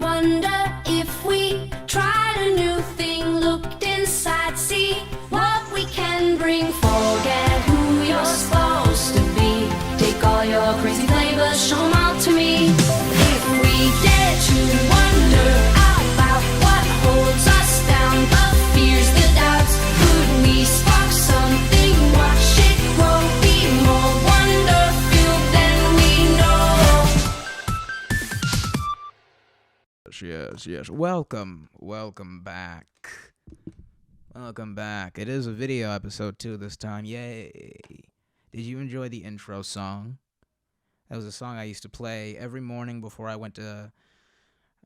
Wonder if we tried a new thing, looked inside, see what we can bring. Forget who you're supposed to be. Take all your crazy flavors, show them all to me. If we dare to wonder about what holds us down, the fears, the doubts, could we spark something, watch it grow, be more wonder-filled than we know? Yes. Welcome back. It is a video episode too this time. Yay. Did you enjoy the intro song? That was a song I used to play every morning before I went to,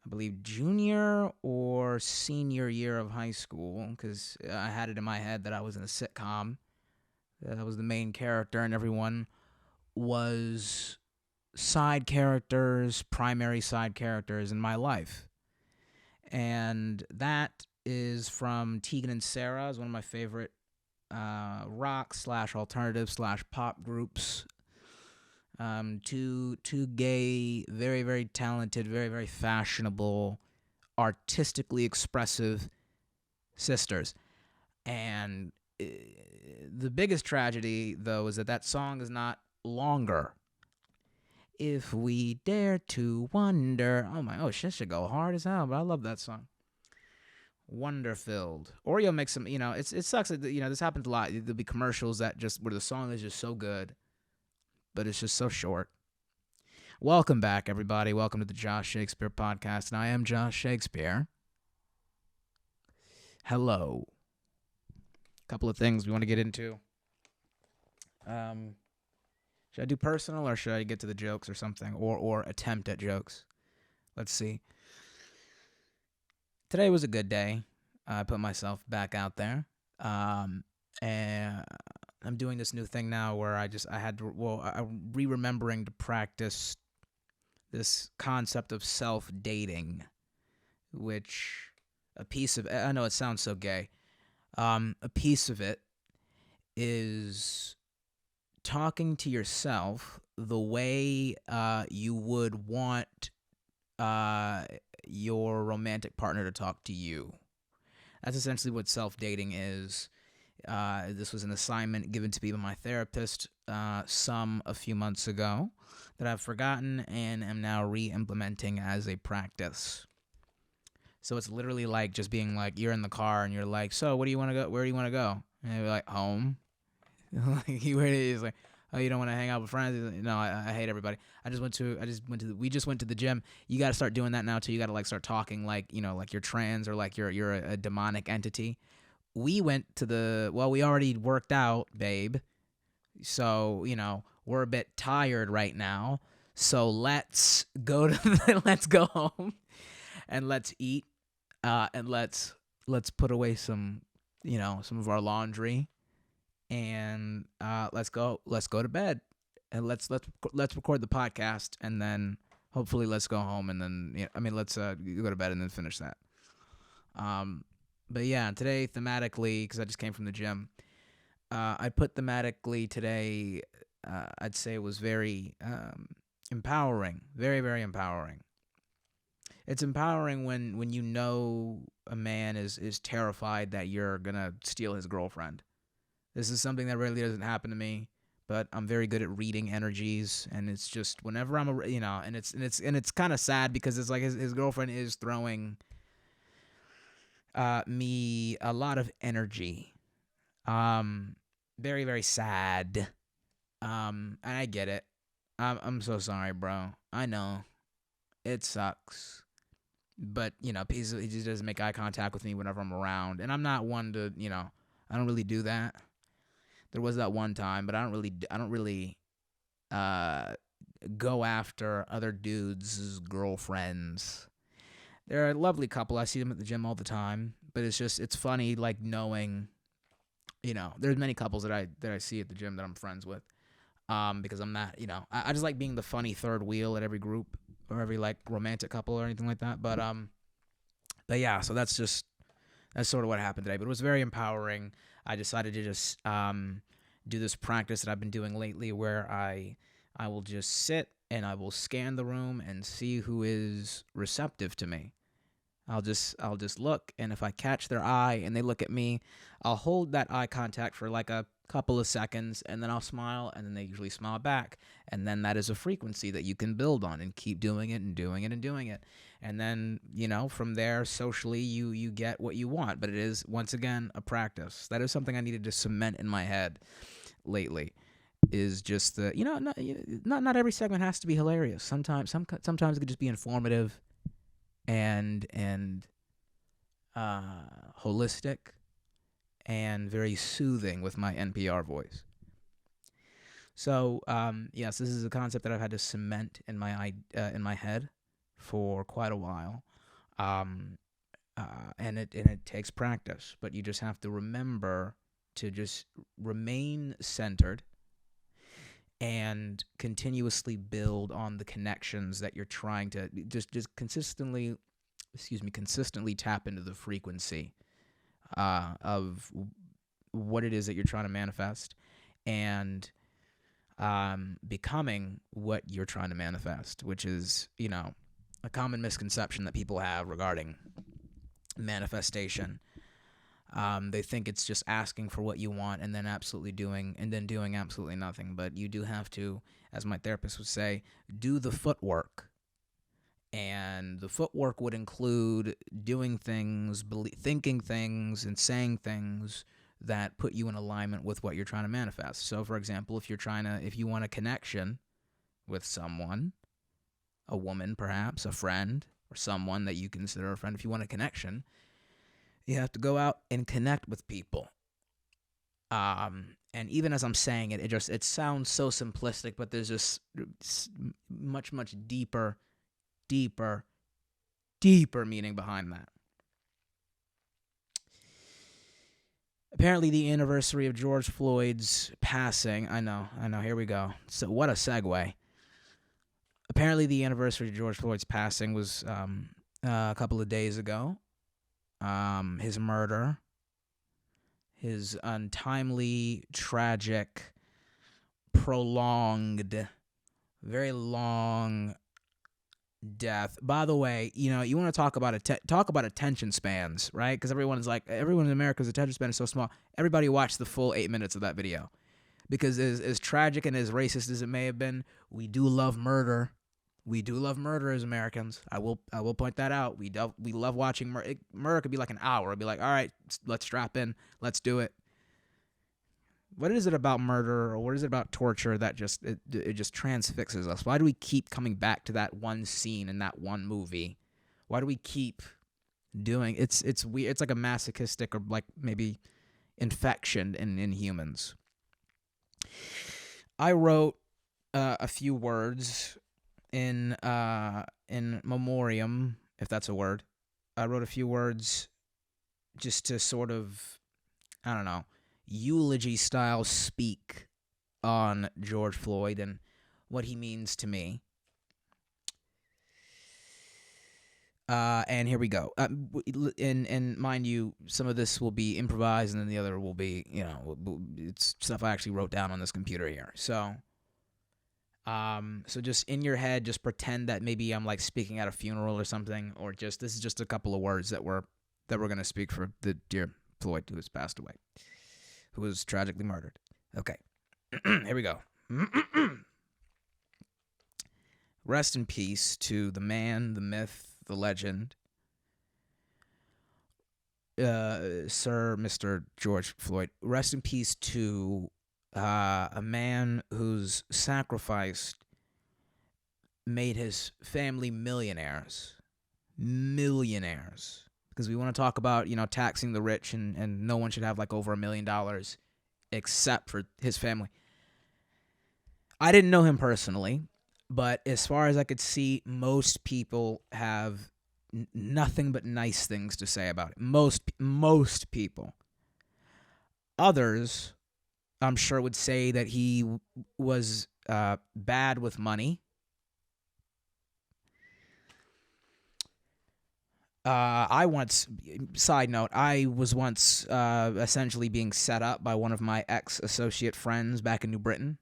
I believe, junior or senior year of high school, because I had it in my head that I was in a sitcom. That I was the main character, and everyone was side characters, primary side characters in my life. And that is from Tegan and Sarah. Is one of my favorite rock/alternative/pop groups. Two gay, very, very talented, very, very fashionable, artistically expressive sisters. And the biggest tragedy, though, is that song is not longer. If we dare to wonder. Shit should go hard as hell, but I love that song. Wonder-filled. Oreo makes some, it sucks that, this happens a lot. There'll be commercials that just, where the song is just so good, but it's just so short. Welcome back, everybody. Welcome to the Josh Shakespeare podcast, and I am Josh Shakespeare. Hello. Couple of things we want to get into. Should I do personal, or should I get to the jokes or something? Or attempt at jokes? Let's see. Today was a good day. I put myself back out there. And I'm doing this new thing now where I'm re-remembering to practice this concept of self-dating, which a piece of it, I know it sounds so gay. A piece of it is talking to yourself the way you would want your romantic partner to talk to you. That's essentially what self-dating is. This was an assignment given to me by my therapist a few months ago that I've forgotten and am now re-implementing as a practice. So it's literally like just being like, you're in the car and you're like, so where do you want to go? And you're like, home. He's like, oh, you don't want to hang out with friends? Like, no, I hate everybody. We just went to the gym. You got to start doing that now too. You got to start talking like you're trans or like you're a demonic entity. We went to we already worked out, babe. So, we're a bit tired right now. So let's go home and let's eat. And let's put away some of our laundry. And let's go to bed, and let's record the podcast, and then hopefully let's go home, and then let's go to bed and then finish that. But yeah, today thematically, because I just came from the gym, I put thematically today. I'd say it was very empowering, very, very empowering. It's empowering when a man is terrified that you're gonna steal his girlfriend. This is something that really doesn't happen to me, but I'm very good at reading energies, and it's just whenever and it's kind of sad because it's like his girlfriend is throwing me a lot of energy. Very, very sad. And I get it. I'm so sorry, bro. I know it sucks, but he just doesn't make eye contact with me whenever I'm around, and I'm not one to I don't really do that. There was that one time, but I don't really go after other dudes' girlfriends. They're a lovely couple. I see them at the gym all the time, but it's funny like knowing, there's many couples that I see at the gym that I'm friends with, because I'm not, I just like being the funny third wheel at every group or every like romantic couple or anything like that. But yeah, so that's sort of what happened today. But it was very empowering. I decided to just do this practice that I've been doing lately where I will just sit and I will scan the room and see who is receptive to me. I'll just look, and if I catch their eye and they look at me, I'll hold that eye contact for like a couple of seconds, and then I'll smile, and then they usually smile back. And then that is a frequency that you can build on and keep doing it and doing it and doing it. And then, from there, socially, you get what you want. But it is, once again, a practice. That is something I needed to cement in my head lately, is just the, not every segment has to be hilarious. Sometimes it could just be informative and holistic and very soothing with my NPR voice. So yes, this is a concept that I've had to cement in my head for quite a while, and it takes practice. But you just have to remember to just remain centered and continuously build on the connections that you're trying to just consistently tap into the frequency of what it is that you're trying to manifest, and becoming what you're trying to manifest, which is, a common misconception that people have regarding manifestation. They think it's just asking for what you want and then doing absolutely nothing. But you do have to, as my therapist would say, do the footwork. And the footwork would include doing things, thinking things, and saying things that put you in alignment with what you're trying to manifest. So, for example, if you want a connection with someone, a woman perhaps, a friend, or someone that you consider a friend, if you want a connection, you have to go out and connect with people. And even as I'm saying it, it sounds so simplistic, but there's just much, much deeper meaning behind that. Apparently, the anniversary of George Floyd's passing. I know, here we go. So, what a segue. Apparently, the anniversary of George Floyd's passing was a couple of days ago. His murder, his untimely, tragic, prolonged, very long death. By the way, you want to talk about attention spans, right? Because everyone in America's attention span is so small. Everybody watched the full 8 minutes of that video, because as tragic and as racist as it may have been, we do love murder. We do love murder as Americans. I will point that out. We love watching murder. Murder could be like an hour. It'd be like, all right, let's strap in, let's do it. What is it about murder, or what is it about torture that just transfixes us? Why do we keep coming back to that one scene in that one movie? Why do we keep doing it's weird? It's like a masochistic or like maybe infection in humans. I wrote a few words in memoriam, if that's a word. I wrote a few words just to sort of, I don't know, eulogy style speak on George Floyd and what he means to me. And here we go. And mind you, some of this will be improvised, and then the other will be, it's stuff I actually wrote down on this computer here. So just in your head, just pretend that maybe I'm like speaking at a funeral or something, or this is just a couple of words that we're gonna speak for the dear Floyd, who has passed away, who was tragically murdered. Okay, here we go. Rest in peace to the man, the myth, the legend, Sir Mr. George Floyd. Rest in peace to a man whose sacrifice made his family millionaires. Because we want to talk about, taxing the rich, and no one should have like over $1 million except for his family. I didn't know him personally, but as far as I could see, most people have nothing but nice things to say about it. Most people. Others, I'm sure, would say that he was bad with money. I was once essentially being set up by one of my ex-associate friends back in New Britain.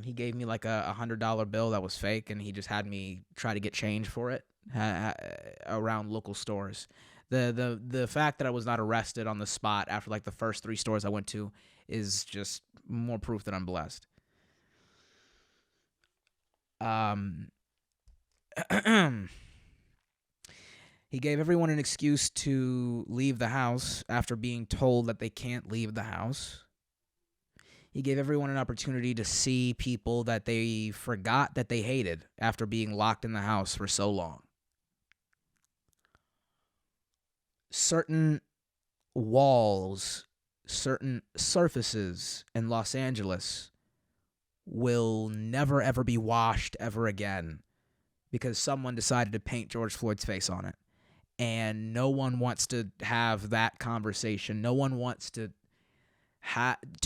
He gave me like a $100 bill that was fake, and he just had me try to get change for it around local stores. The fact that I was not arrested on the spot after like the first 3 stores I went to is just more proof that I'm blessed. He gave everyone an excuse to leave the house after being told that they can't leave the house. He gave everyone an opportunity to see people that they forgot that they hated after being locked in the house for so long. Certain walls, certain surfaces in Los Angeles will never ever be washed ever again because someone decided to paint George Floyd's face on it. And no one wants to have that conversation. No one wants to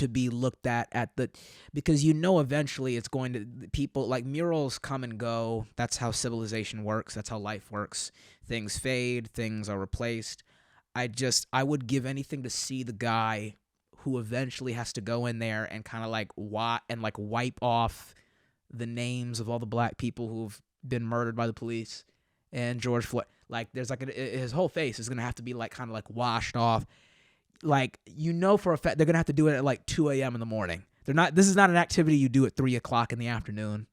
be looked at the, because eventually it's going to, people like murals come and go. That's how civilization works. That's how life works. Things fade, things are replaced. I would give anything to see the guy who eventually has to go in there and kind of like wipe off the names of all the black people who've been murdered by the police and George Floyd. Like there's like his whole face is gonna have to be like kind of like washed off. Like for a fact they're gonna have to do it at like 2 a.m. in the morning. This is not an activity you do at 3 o'clock in the afternoon.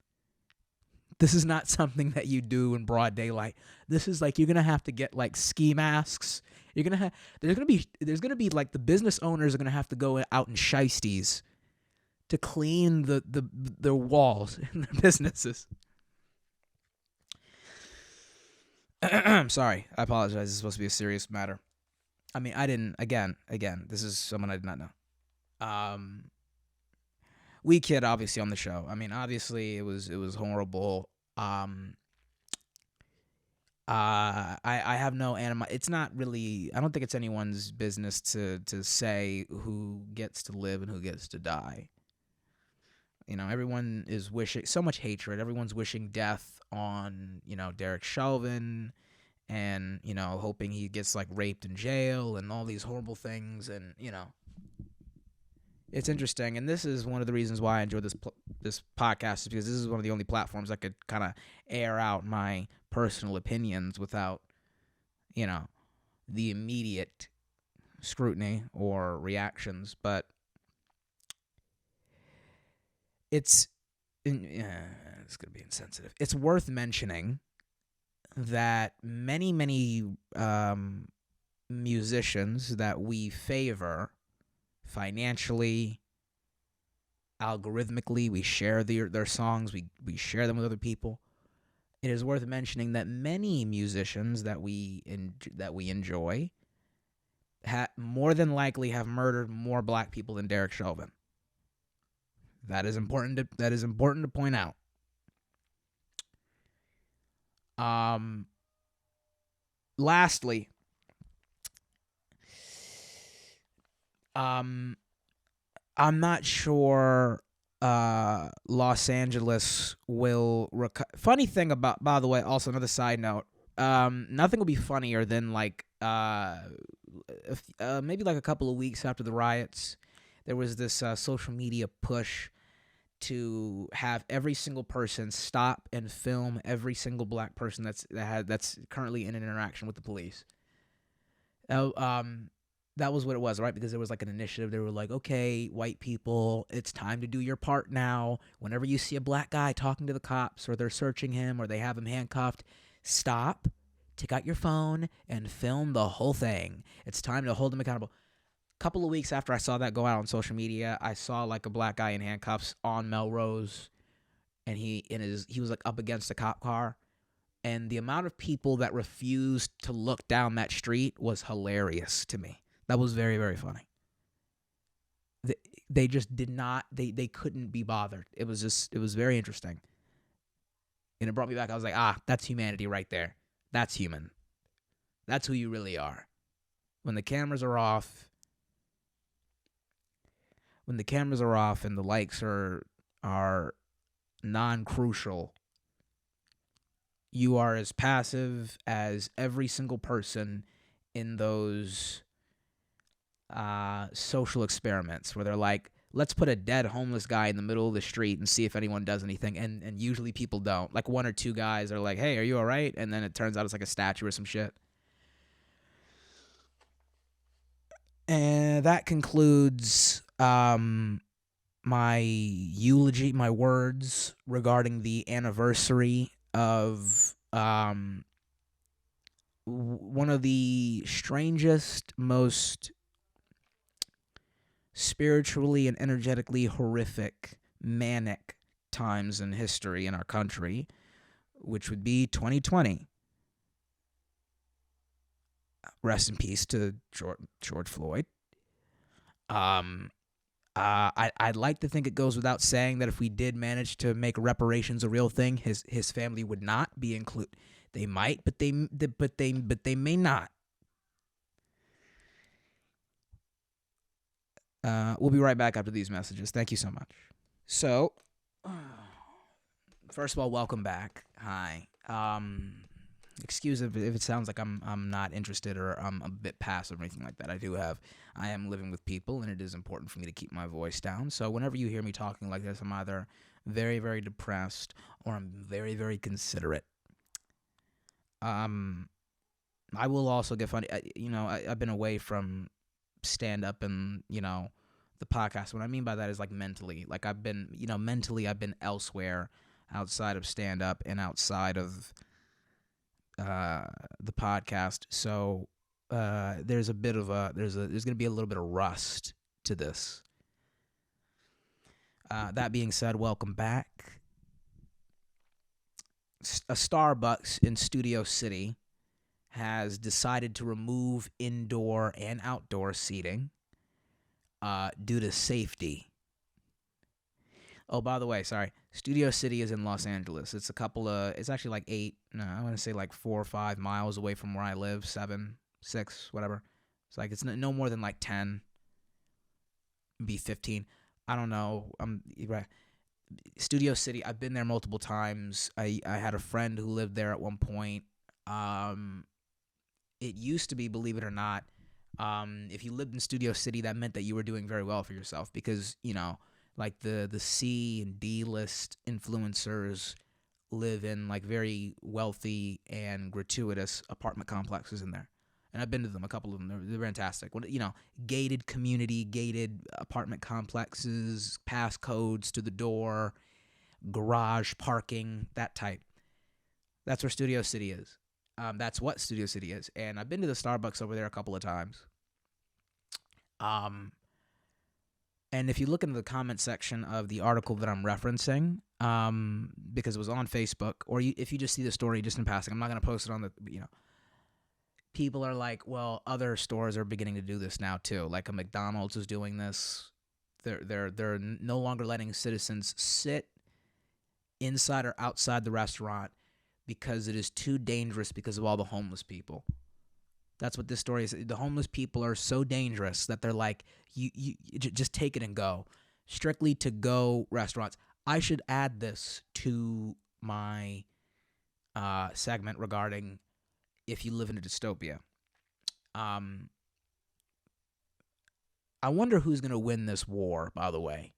This is not something that you do in broad daylight. This is like you're gonna have to get like ski masks. There's gonna be like the business owners are gonna have to go out in shiesties to clean their walls in their businesses. I'm sorry. I apologize. This is supposed to be a serious matter. I mean, I didn't. Again. This is someone I did not know. We kid obviously on the show. I mean, obviously it was horrible. I have no It's not really. I don't think it's anyone's business to say who gets to live and who gets to die. Everyone is wishing so much hatred. Everyone's wishing death on, Derek Chauvin and, hoping he gets like raped in jail and all these horrible things. And, it's interesting. And this is one of the reasons why I enjoy this podcast, is because this is one of the only platforms I could kind of air out my personal opinions without, the immediate scrutiny or reactions. But it's going to be insensitive. It's worth mentioning that many, many musicians that we favor financially, algorithmically, we share their songs, we share them with other people. It is worth mentioning that many musicians that we enjoy more than likely have murdered more black people than Derek Chauvin. That is important to point out. Lastly, I'm not sure Los Angeles will funny thing about, by the way, also another side note, nothing will be funnier than like maybe like a couple of weeks after the riots, there was this social media push to have every single person stop and film every single black person that's currently in an interaction with the police. That was what it was, right? Because there was like an initiative. They were like, okay, white people, it's time to do your part now. Whenever you see a black guy talking to the cops or they're searching him or they have him handcuffed, stop, take out your phone, and film the whole thing. It's time to hold him accountable. Couple of weeks after I saw that go out on social media, I saw like a black guy in handcuffs on Melrose, and he was like up against a cop car, and the amount of people that refused to look down that street was hilarious to me. That was very, very funny. They just did not. They couldn't be bothered. It was very interesting, and it brought me back. I was like, that's humanity right there. That's human. That's who you really are. When the cameras are off. When the cameras are off and the likes are non-crucial, you are as passive as every single person in those social experiments where they're like, let's put a dead homeless guy in the middle of the street and see if anyone does anything. And usually people don't. Like one or two guys are like, hey, are you all right? And then it turns out it's like a statue or some shit. And that concludes my eulogy, my words regarding the anniversary of one of the strangest, most spiritually and energetically horrific, manic times in history in our country, which would be 2020. Rest in peace to George Floyd. I'd like to think it goes without saying that if we did manage to make reparations a real thing, his family would not be included. They might, but they may not. We'll be right back after these messages. Thank you so much. So, first of all, welcome back. Hi. Excuse if it sounds like I'm not interested or I'm a bit passive or anything like that. I am living with people, and it is important for me to keep my voice down. So whenever you hear me talking like this, I'm either very, very depressed or I'm very, very considerate. I will also get funny. I've been away from stand-up and, the podcast. What I mean by that is like mentally. Like I've been elsewhere outside of stand-up and outside of the podcast. So there's going to be a little bit of rust to this. That being said, welcome back. A Starbucks in Studio City has decided to remove indoor and outdoor seating due to safety. Oh, by the way, sorry. Studio City is in Los Angeles. It's it's actually like 4 or 5 miles away from where I live, 7, 6, whatever. It's no more than like 10, maybe 15. I don't know. Right. Studio City, I've been there multiple times. I had a friend who lived there at one point. It used to be, believe it or not, if you lived in Studio City, that meant that you were doing very well for yourself because, like the C and D list influencers live in like very wealthy and gratuitous apartment complexes in there. And I've been to them, a couple of them. They're fantastic. Gated community, gated apartment complexes, passcodes to the door, garage parking, that type. That's where Studio City is. That's what Studio City is. And I've been to the Starbucks over there a couple of times. And if you look into the comment section of the article that I'm referencing, because it was on Facebook, or if you just see the story just in passing, I'm not going to post it on the, people are like, well, other stores are beginning to do this now too. Like a McDonald's is doing this. They're no longer letting citizens sit inside or outside the restaurant because it is too dangerous because of all the homeless people. That's what this story is. The homeless people are so dangerous that they're like, you just take it and go. Strictly to go restaurants. I should add this to my segment regarding if you live in a dystopia. I wonder who's going to win this war, by the way.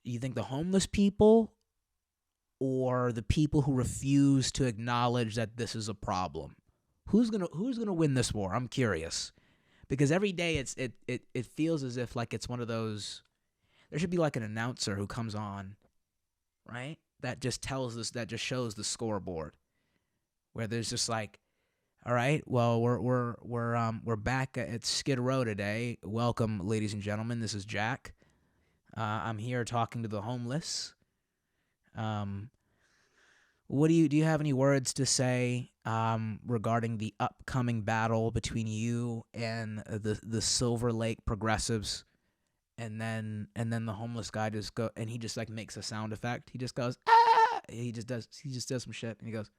You think the homeless people or the people who refuse to acknowledge that this is a problem? Who's gonna win this war? I'm curious, because every day it feels as if like it's one of those. There should be like an announcer who comes on, right? That just tells us, that just shows the scoreboard, where there's just like, all right, well we're back at Skid Row today. Welcome, ladies and gentlemen. This is Jack. I'm here talking to the homeless. What do you have any words to say regarding the upcoming battle between you and the Silver Lake progressives? And then the homeless guy he just like makes a sound effect. He just goes, ah! He just does some shit, and he goes,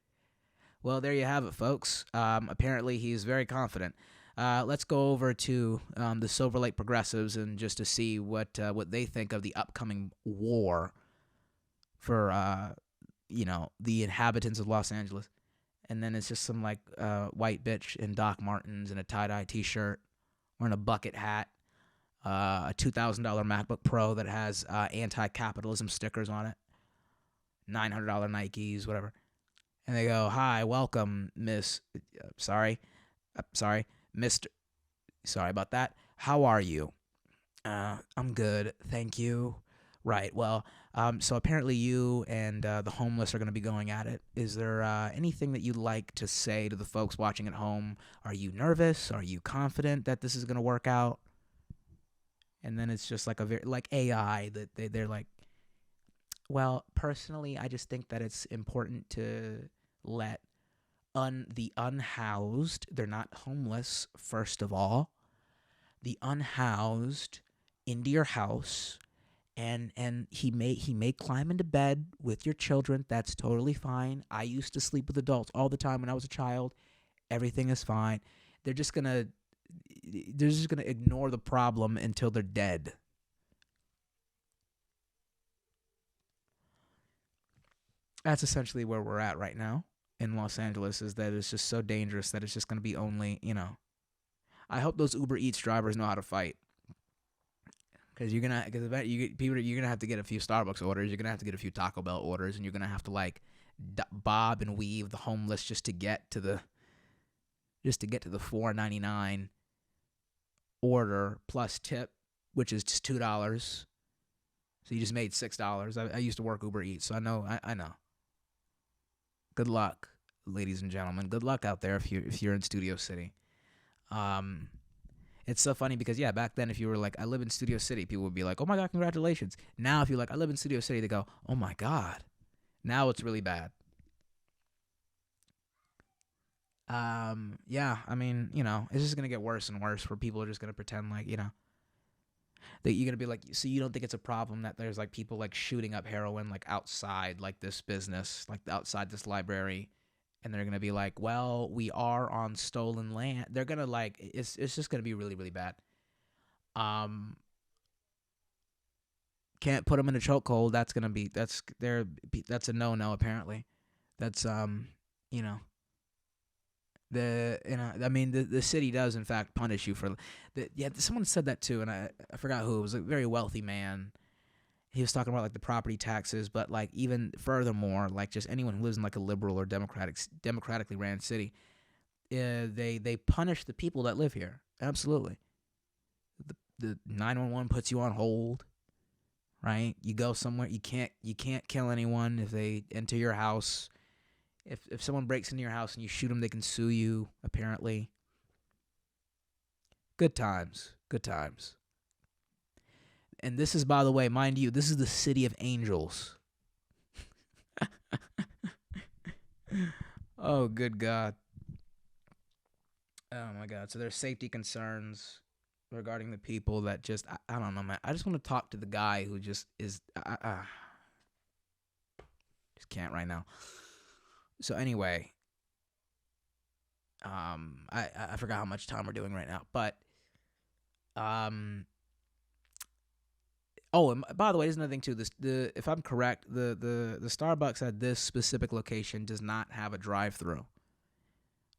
well, there you have it, folks. Apparently he's very confident. Let's go over to the Silver Lake progressives and just to see what they think of the upcoming war for the inhabitants of Los Angeles. And then it's just some like white bitch in Doc Martens and a tie-dye t-shirt wearing a bucket hat, a $2,000 MacBook Pro that has anti-capitalism stickers on it, $900 Nikes, whatever. And they go, "Hi, welcome, Miss. Sorry, Mister. Sorry about that. How are you? I'm good, thank you. Right. Well, so apparently you and the homeless are going to be going at it. Is there anything that you'd like to say to the folks watching at home? Are you nervous? Are you confident that this is going to work out?" And then it's just like a very like AI that they're like, "Well, personally, I just think that it's important to let the unhoused, they're not homeless, first of all, the unhoused into your house, and he may climb into bed with your children. That's totally fine. I used to sleep with adults all the time when I was a child. Everything is fine. They're just gonna ignore the problem until they're dead." That's essentially where we're at right now in Los Angeles, is that it's just so dangerous that it's just going to be only, I hope those Uber Eats drivers know how to fight, because you're gonna have to get a few Starbucks orders, you're gonna have to get a few Taco Bell orders, and you're gonna have to like bob and weave the homeless just to get to the $4.99 order plus tip, which is just $2. So you just made $6. I used to work Uber Eats, so I know. I know. Good luck, ladies and gentlemen. Good luck out there if you're in Studio City. It's so funny because back then if you were like, "I live in Studio City," people would be like, "Oh my God, congratulations." Now if you're like, "I live in Studio City," they go, "Oh my God." Now it's really bad. Yeah, I mean, it's just gonna get worse and worse, where people are just gonna pretend like, that you're gonna be like, so you don't think it's a problem that there's like people like shooting up heroin like outside like this business, like outside this library, and they're gonna be like, "Well, we are on stolen land." They're gonna like, it's just gonna be really really bad. Um, can't put them in a chokehold. That's a no apparently. That's you know I mean the city does in fact punish you for someone said that too, and I forgot who. It was a very wealthy man. He was talking about like the property taxes, but like even furthermore, like just anyone who lives in like a liberal or democratically ran city, they punish the people that live here. Absolutely. The 911 puts you on hold, right? You go somewhere, you can't kill anyone if they enter your house. If someone breaks into your house and you shoot them, they can sue you, apparently. Good times. Good times. And this is, by the way, mind you, this is the city of angels. Oh, good God. Oh, my God. So there's safety concerns regarding the people that just, I don't know, man. I just want to talk to the guy who just is, just can't right now. So anyway, I forgot how much time we're doing right now, but oh, and by the way, there's another thing too. If I'm correct, the Starbucks at this specific location does not have a drive-through.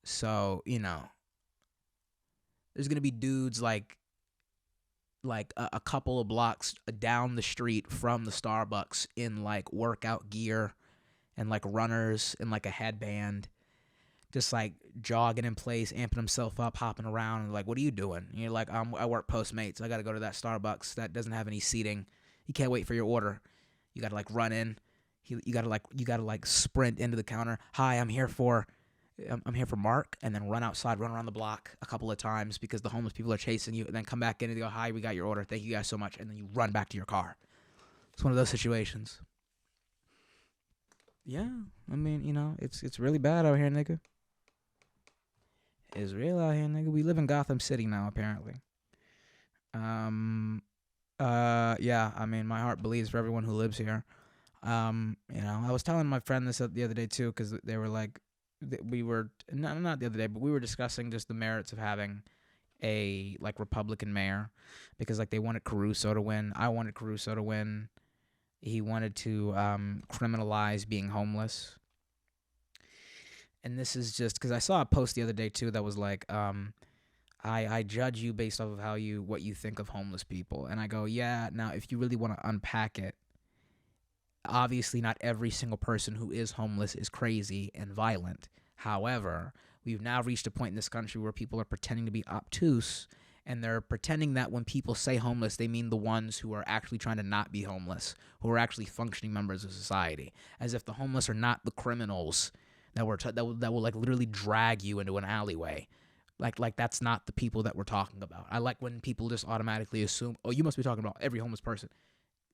So there's gonna be dudes like a couple of blocks down the street from the Starbucks in like workout gear and like runners and like a headband, just like jogging in place, amping himself up, hopping around, and like, "What are you doing?" And you're like, I work Postmates. I got to go to that Starbucks that doesn't have any seating. You can't wait for your order. You got to like run in. You got to like sprint into the counter. "Hi, I'm here for Mark," and then run outside, run around the block a couple of times because the homeless people are chasing you, and then come back in and they go, "Hi, we got your order. Thank you guys so much," and then you run back to your car. It's one of those situations. Yeah, I mean, it's really bad out here, nigga. It's real out here, nigga. We live in Gotham City now, apparently. Yeah, I mean, my heart bleeds for everyone who lives here. I was telling my friend this the other day too, because they were like, we were not the other day, but we were discussing just the merits of having a like Republican mayor, because like they wanted Caruso to win. I wanted Caruso to win. He wanted to criminalize being homeless. And this is just because I saw a post the other day too that was like, I judge you based off of what you think of homeless people. And I go, yeah, now if you really want to unpack it, obviously not every single person who is homeless is crazy and violent. However, we've now reached a point in this country where people are pretending to be obtuse, and they're pretending that when people say homeless, they mean the ones who are actually trying to not be homeless, who are actually functioning members of society, as if the homeless are not the criminals that will like literally drag you into an alleyway. Like that's not the people that we're talking about. I like when people just automatically assume, oh, you must be talking about every homeless person.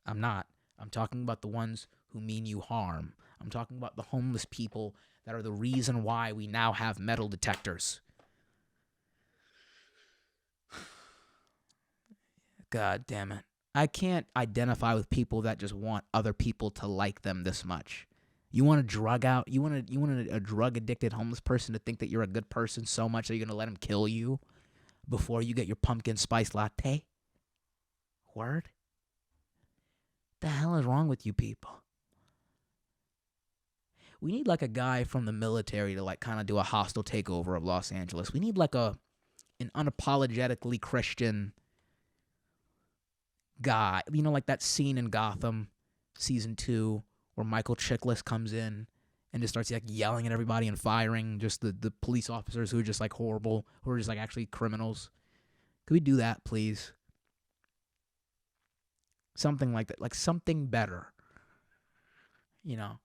I'm not. I'm talking about the ones who mean you harm. I'm talking about the homeless people that are the reason why we now have metal detectors. God damn it. I can't identify with people that just want other people to like them this much. You want a drug addicted homeless person to think that you're a good person so much that you're going to let him kill you before you get your pumpkin spice latte? Word? The hell is wrong with you people? We need like a guy from the military to like kind of do a hostile takeover of Los Angeles. We need like an unapologetically Christian guy. You know, like that scene in Gotham season 2 where Michael Chiklis comes in and just starts like yelling at everybody and firing just the police officers who are just like horrible, who are just like actually criminals. Could we do that, please? Something like that, like something better. You know,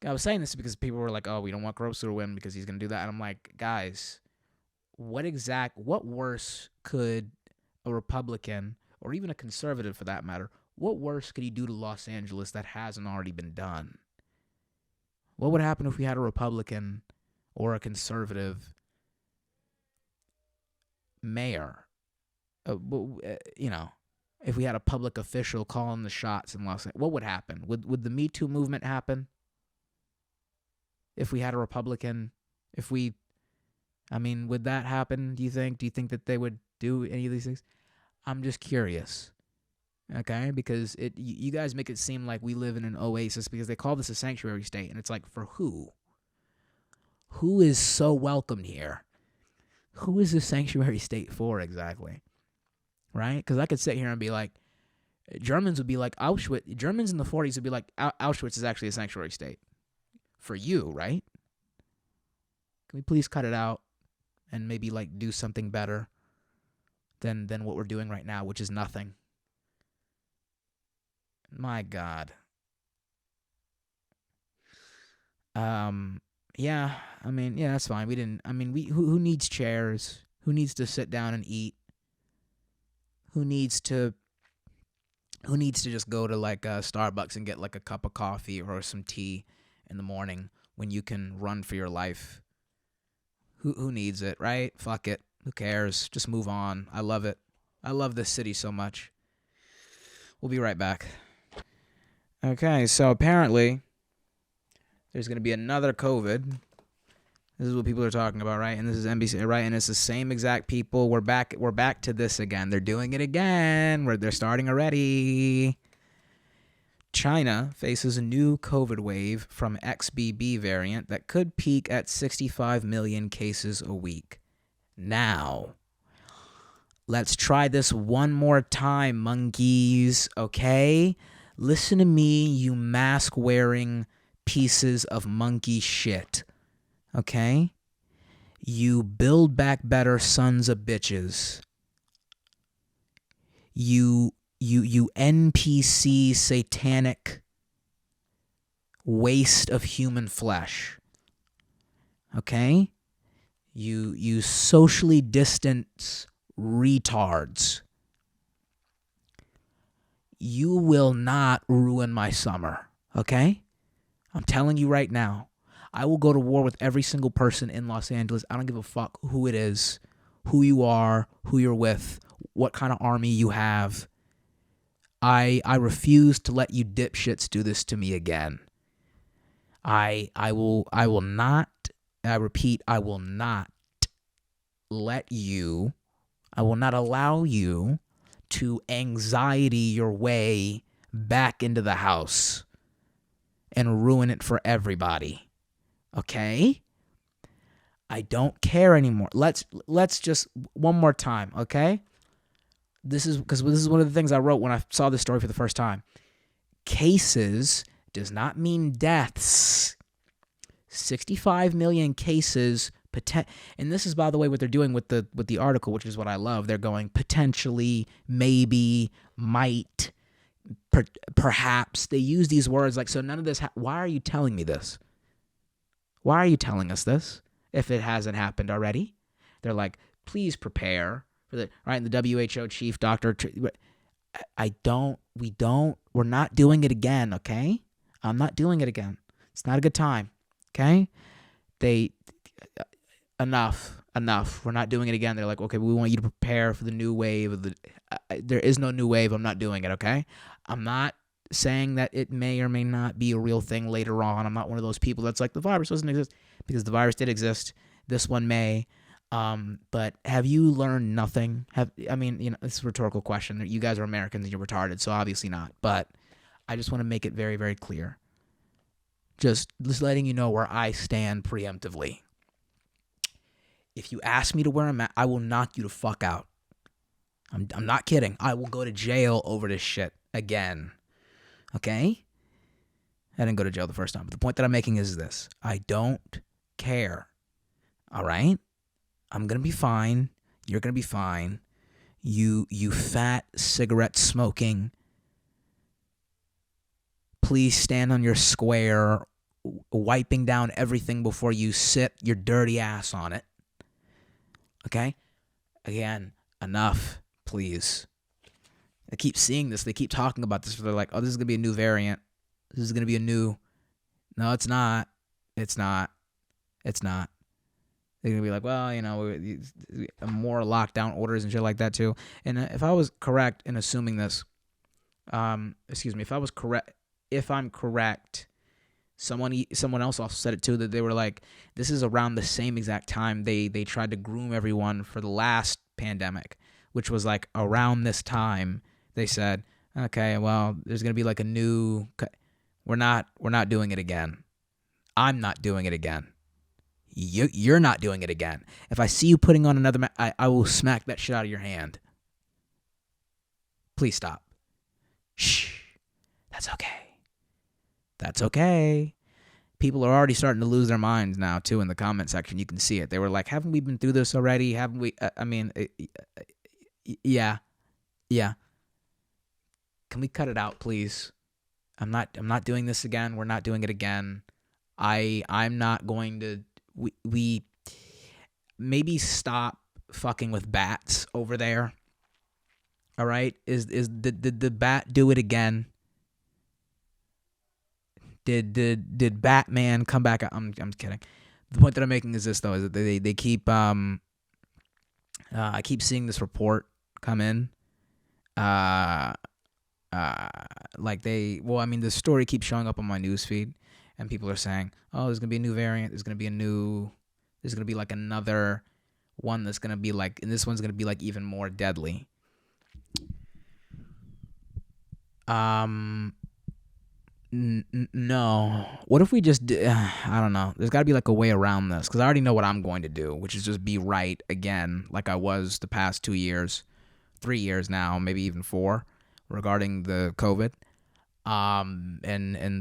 I was saying this because people were like, "Oh, we don't want Grocer to win because he's gonna do that," and I'm like, guys, what worse could a Republican or even a conservative, for that matter, what worse could he do to Los Angeles that hasn't already been done? What would happen if we had a Republican or a conservative mayor? You know, if we had a public official calling the shots in Los Angeles, what would happen? Would the Me Too movement happen? If we had a Republican, would that happen, do you think? Do you think that they would do any of these things? I'm just curious. Okay, because you guys make it seem like we live in an oasis because they call this a sanctuary state, and it's like, for who? Who is so welcomed here? Who is this sanctuary state for exactly? Right? Because I could sit here and be like, Germans would be like, Auschwitz. Germans in the 40s would be like, Auschwitz is actually a sanctuary state. For you, right? Can we please cut it out and maybe like do something better than what we're doing right now, which is nothing? My God. Yeah, that's fine. Who needs chairs? Who needs to sit down and eat? Who needs to just go to like Starbucks and get like a cup of coffee or some tea in the morning when you can run for your life? Who needs it, right? Fuck it. Who cares? Just move on. I love it. I love this city so much. We'll be right back. Okay, so apparently there's going to be another COVID. This is what people are talking about, right? And this is NBC, right? And it's the same exact people. We're back to this again. They're doing it again. They're starting already. China faces a new COVID wave from XBB variant that could peak at 65 million cases a week. Now, let's try this one more time, monkeys, okay? Listen to me, you mask-wearing pieces of monkey shit, okay? You Build Back Better sons of bitches. You NPC satanic waste of human flesh. Okay? You socially distant retards. You will not ruin my summer. Okay? I'm telling you right now. I will go to war with every single person in Los Angeles. I don't give a fuck who it is, who you are, who you're with, what kind of army you have. I refuse to let you dipshits do this to me again. I will not, I repeat, I will not allow you to anxiety your way back into the house and ruin it for everybody. Okay? I don't care anymore. Let's just one more time, okay? This is one of the things I wrote when I saw this story for the first time. Cases does not mean deaths. 65 million cases, and this is, by the way, what they're doing with the article, which is what I love. They're going potentially, maybe, might, perhaps. They use these words like, so none of this. Why are you telling me this? Why are you telling us this if it hasn't happened already? They're like, please prepare for the right. And the WHO chief doctor, we're not doing it again. Okay, I'm not doing it again. It's not a good time. Okay, enough. We're not doing it again. They're like, okay, we want you to prepare for the new wave. There is no new wave. I'm not doing it. Okay, I'm not saying that it may or may not be a real thing later on. I'm not one of those people that's like, the virus doesn't exist, because the virus did exist. This one may. But have you learned nothing? It's a rhetorical question. You guys are Americans and you're retarded, so obviously not. But I just want to make it very, very clear. Just letting you know where I stand preemptively. If you ask me to wear a mask, I will knock you the fuck out. I'm not kidding. I will go to jail over this shit again. Okay? I didn't go to jail the first time. But the point that I'm making is this. I don't care. All right? I'm going to be fine. You're going to be fine. You fat cigarette smoking. Please stand on your square, wiping down everything before you sit your dirty ass on it. Okay? Again, enough, please. I keep seeing this. They keep talking about this. They're like, oh, this is going to be a new variant. This is going to be a new. No, it's not. It's not. It's not. They're going to be like, well, more lockdown orders and shit like that too. And if I was correct in assuming this, if I'm correct, someone else also said it too, that they were like, this is around the same exact time they tried to groom everyone for the last pandemic, which was like around this time. They said, okay, well, there's going to be like a new, we're not doing it again. I'm not doing it again. You're not doing it again. If I see you putting on another I will smack that shit out of your hand. Please stop. Shh. That's okay. That's okay. People are already starting to lose their minds now, too, in the comment section. You can see it. They were like, haven't we been through this already? Haven't we? Yeah. Can we cut it out, please? I'm not doing this again. We're not doing it again. I'm not going to. We maybe stop fucking with bats over there. All right? Did the bat do it again? Did Batman come back? I'm kidding. The point that I'm making is this though, is that they keep I keep seeing this report come in. The story keeps showing up on my newsfeed. And people are saying, oh, there's going to be a new variant. There's going to be like another one that's going to be like, and this one's going to be like even more deadly. No. What if we just, I don't know. There's got to be like a way around this, because I already know what I'm going to do, which is just be right again, like I was the past 2 years, 3 years now, maybe even 4, regarding the COVID. And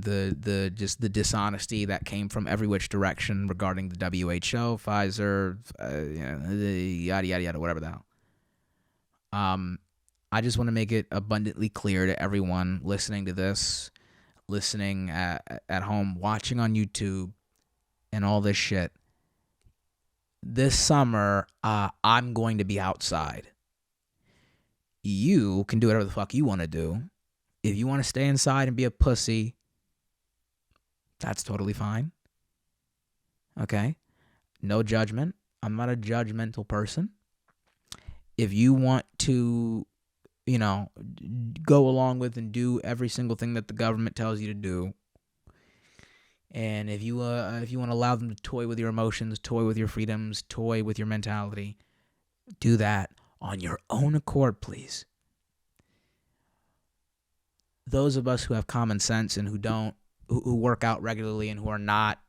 the dishonesty that came from every which direction regarding the WHO, Pfizer, yada yada yada, whatever the hell. I just want to make it abundantly clear to everyone listening to this, listening at home, watching on YouTube, and all this shit. This summer, I'm going to be outside. You can do whatever the fuck you want to do. If you want to stay inside and be a pussy, that's totally fine. Okay? No judgment. I'm not a judgmental person. If you want to, go along with and do every single thing that the government tells you to do, and if you want to allow them to toy with your emotions, toy with your freedoms, toy with your mentality, do that on your own accord, please. Those of us who have common sense and who work out regularly and who are not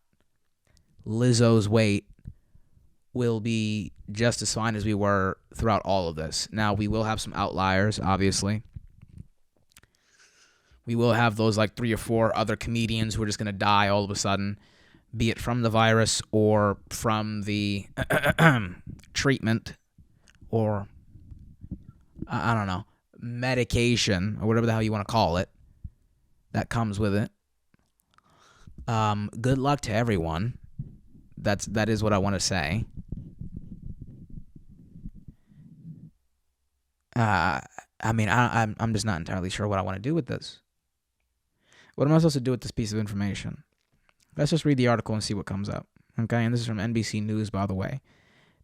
Lizzo's weight, will be just as fine as we were throughout all of this. Now, we will have some outliers, obviously. We will have those like 3 or 4 other comedians who are just going to die all of a sudden, be it from the virus or from the treatment or, I don't know, medication or whatever the hell you want to call it that comes with it. Good luck to everyone. That is what I want to say. I'm just not entirely sure what I want to do with this. What am I supposed to do with this piece of information? Let's just read the article and see what comes up. Okay, and this is from NBC News, by the way,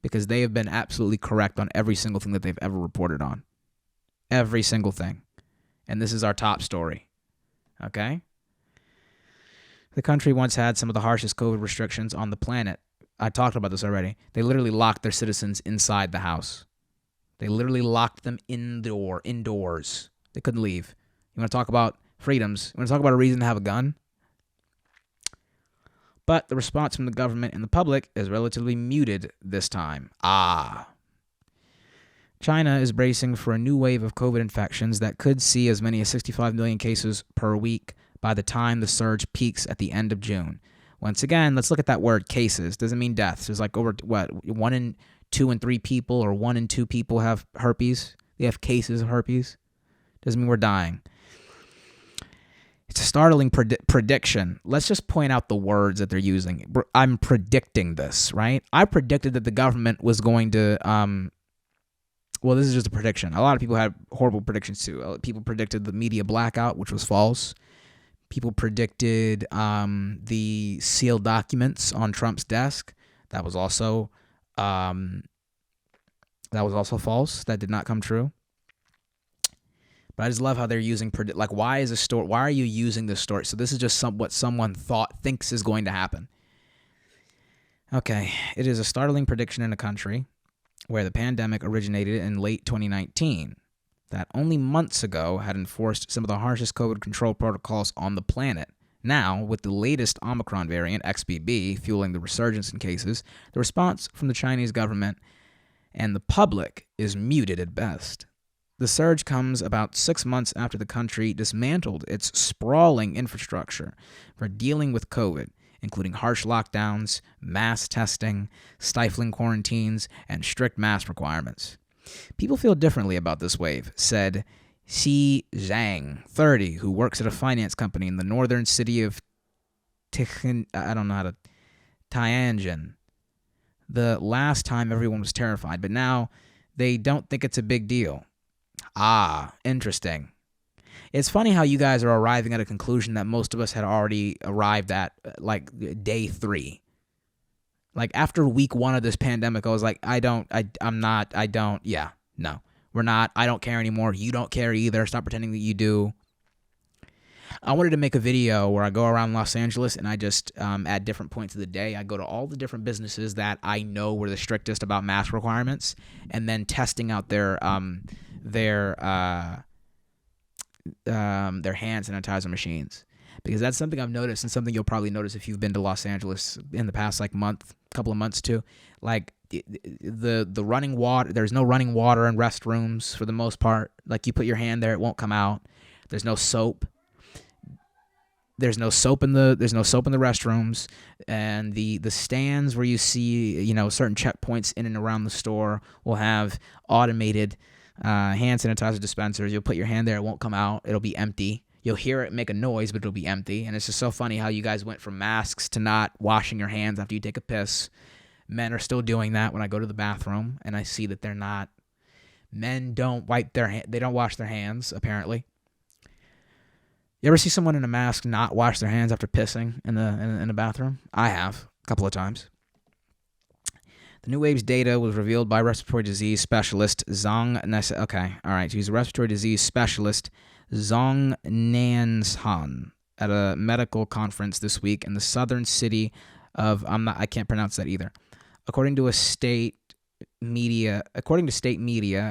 because they have been absolutely correct on every single thing that they've ever reported on. Every single thing. And this is our top story. Okay? The country once had some of the harshest COVID restrictions on the planet. I talked about this already. They literally locked their citizens inside the house. They literally locked them indoors. They couldn't leave. You want to talk about freedoms? You want to talk about a reason to have a gun? But the response from the government and the public is relatively muted this time. China is bracing for a new wave of COVID infections that could see as many as 65 million cases per week by the time the surge peaks at the end of June. Once again, let's look at that word cases. Doesn't mean deaths. There's like over, 1 in 2 and 3 people or 1 in 2 people have herpes. They have cases of herpes. Doesn't mean we're dying. It's a startling prediction. Let's just point out the words that they're using. I'm predicting this, right? I predicted that the government was going to, well, this is just a prediction. A lot of people had horrible predictions too. People predicted the media blackout, which was false. People predicted the sealed documents on Trump's desk. That was also false. That did not come true. But I just love how they're using why is a story? Why are you using this story? So this is just what someone thinks is going to happen. Okay, it is a startling prediction in a country where the pandemic originated in late 2019 that only months ago had enforced some of the harshest COVID control protocols on the planet. Now, with the latest Omicron variant, XBB, fueling the resurgence in cases, the response from the Chinese government and the public is muted at best. The surge comes about 6 months after the country dismantled its sprawling infrastructure for dealing with COVID, including harsh lockdowns, mass testing, stifling quarantines, and strict mask requirements. People feel differently about this wave, said Xi Zhang, 30, who works at a finance company in the northern city of Tianjin. The last time everyone was terrified, but now they don't think it's a big deal. Interesting. It's funny how you guys are arriving at a conclusion that most of us had already arrived at, like, day 3. Like, after week 1 of this pandemic, I was like, no, we're not, I don't care anymore. You don't care either. Stop pretending that you do. I wanted to make a video where I go around Los Angeles and I just, at different points of the day, I go to all the different businesses that I know were the strictest about mask requirements and then testing out their hand sanitizer machines, because that's something I've noticed and something you'll probably notice if you've been to Los Angeles in the past couple of months too. Like the running water, there's no running water in restrooms for the most part. Like you put your hand there, it won't come out. There's no soap. There's no soap in the restrooms, and the stands where you see certain checkpoints in and around the store will have automated hand sanitizer dispensers. You'll put your hand there, it won't come out. It'll be empty. You'll hear it make a noise, but it'll be empty. And it's just so funny how you guys went from masks to not washing your hands after you take a piss. Men are still doing that when I go to the bathroom, and I see that they're not. Men don't they don't wash their hands, apparently. You ever see someone in a mask not wash their hands after pissing in the bathroom? I have, a couple of times. The new wave's data was revealed by respiratory disease specialist Zhang Nanzhan. Okay, all right. She's a respiratory disease specialist, Zhang Nanzhan, at a medical conference this week in the southern city of I can't pronounce that either. According to state media,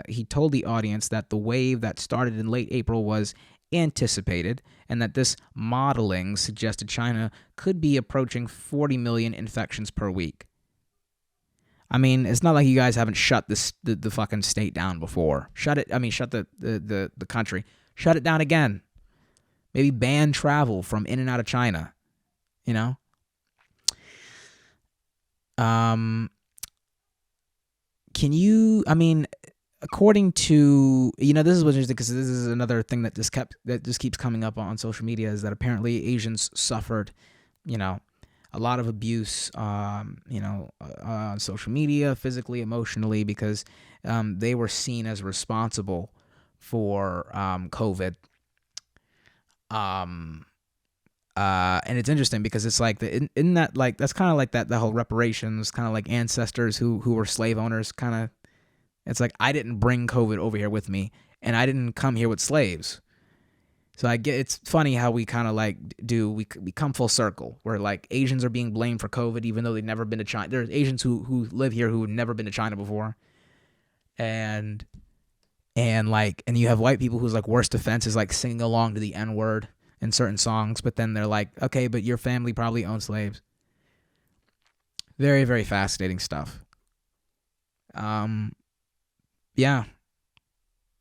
he told the audience that the wave that started in late April was anticipated, and that this modeling suggested China could be approaching 40 million infections per week. I mean, it's not like you guys haven't shut the fucking state down before. Shut the country. Shut it down again. Maybe ban travel from in and out of China. You know? Can you, I mean, according to, this is what's interesting because this is another thing that just keeps coming up on social media, is that apparently Asians suffered, a lot of abuse, on social media, physically, emotionally, because they were seen as responsible for COVID. And it's interesting because it's like in that, like, that's kind of like that whole reparations, kind of like ancestors who were slave owners, kind of. It's like, I didn't bring COVID over here with me, and I didn't come here with slaves. So I get, it's funny how we kind of like we come full circle, where like Asians are being blamed for COVID even though they've never been to China. There's Asians who live here who have never been to China before, and you have white people whose like worst offense is like singing along to the N-word in certain songs, but then they're like, okay, but your family probably owned slaves. Very, very fascinating stuff. Yeah.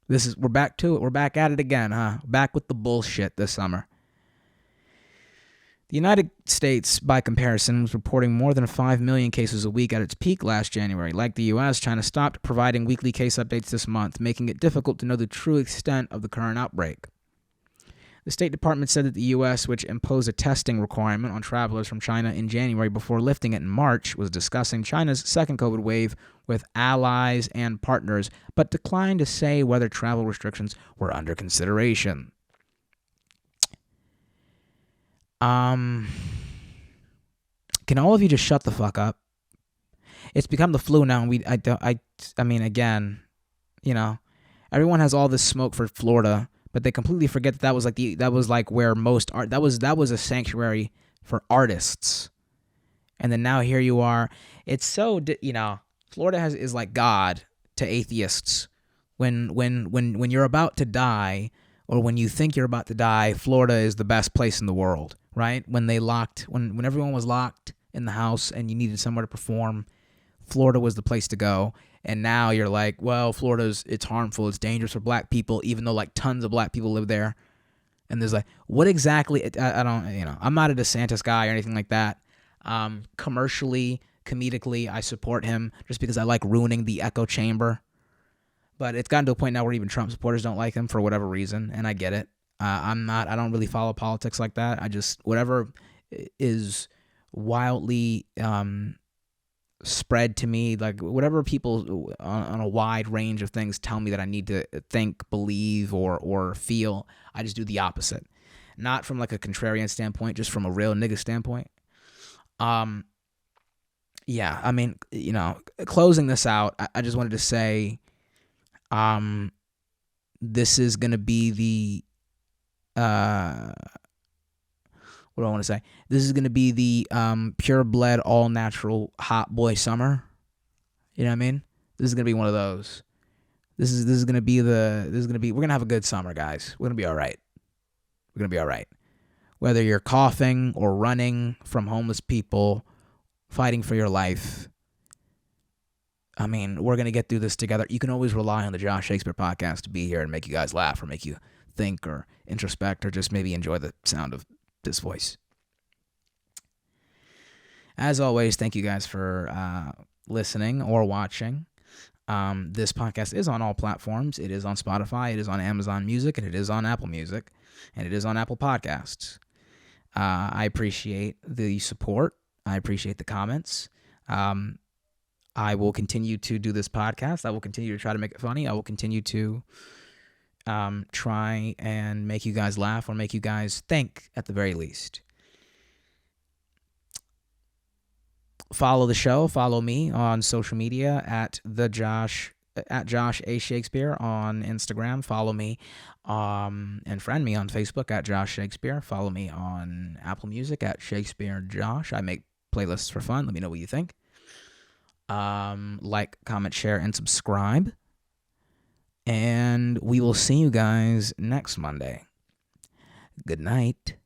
We're back to it. We're back at it again, huh? Back with the bullshit this summer. The United States, by comparison, was reporting more than 5 million cases a week at its peak last January. Like the U.S., China stopped providing weekly case updates this month, making it difficult to know the true extent of the current outbreak. The State Department said that the U.S., which imposed a testing requirement on travelers from China in January before lifting it in March, was discussing China's second COVID wave with allies and partners, but declined to say whether travel restrictions were under consideration. Can all of you just shut the fuck up? It's become the flu now, and I mean, again, everyone has all this smoke for Florida, but they completely forget that was where most art, that was a sanctuary for artists. And then now here you are. It's so, Florida is like God to atheists. When you're about to die, or when you think you're about to die, Florida is the best place in the world, right? When everyone was locked in the house and you needed somewhere to perform, Florida was the place to go. And now you're like, well, it's harmful, it's dangerous for black people, even though like tons of black people live there. And there's like, what exactly? I don't, I'm not a DeSantis guy or anything like that. Commercially, comedically, I support him just because I like ruining the echo chamber. But it's gotten to a point now where even Trump supporters don't like him for whatever reason, and I get it. I don't really follow politics like that. I just, whatever is wildly spread to me, like whatever people on a wide range of things tell me that I need to think, believe, or feel, I just do the opposite. Not from like a contrarian standpoint, just from a real nigga standpoint. Yeah, I mean, closing this out, I just wanted to say, this is going to be the, what do I want to say? This is going to be the pure blood, all natural hot boy summer. You know what I mean? This is going to be one of those. We're going to have a good summer, guys. We're going to be all right. We're going to be all right. Whether you're coughing or running from homeless people, fighting for your life, I mean, we're going to get through this together. You can always rely on the Josh Shakespeare podcast to be here and make you guys laugh or make you think or introspect or just maybe enjoy the sound of this voice. As always, thank you guys for listening or watching. This podcast is on all platforms. It is on Spotify, it is on Amazon Music, and it is on Apple Music, and it is on Apple Podcasts. I appreciate the support. I appreciate the comments. I will continue to do this podcast. I will continue to try to make it funny. I will continue to try and make you guys laugh or make you guys think at the very least. Follow the show. Follow me on social media at Josh A. Shakespeare on Instagram. Follow me and friend me on Facebook at Josh Shakespeare. Follow me on Apple Music at Shakespeare Josh. I make playlists for fun. Let me know what you think. Like, comment, share, and subscribe. And we will see you guys next Monday. Good night.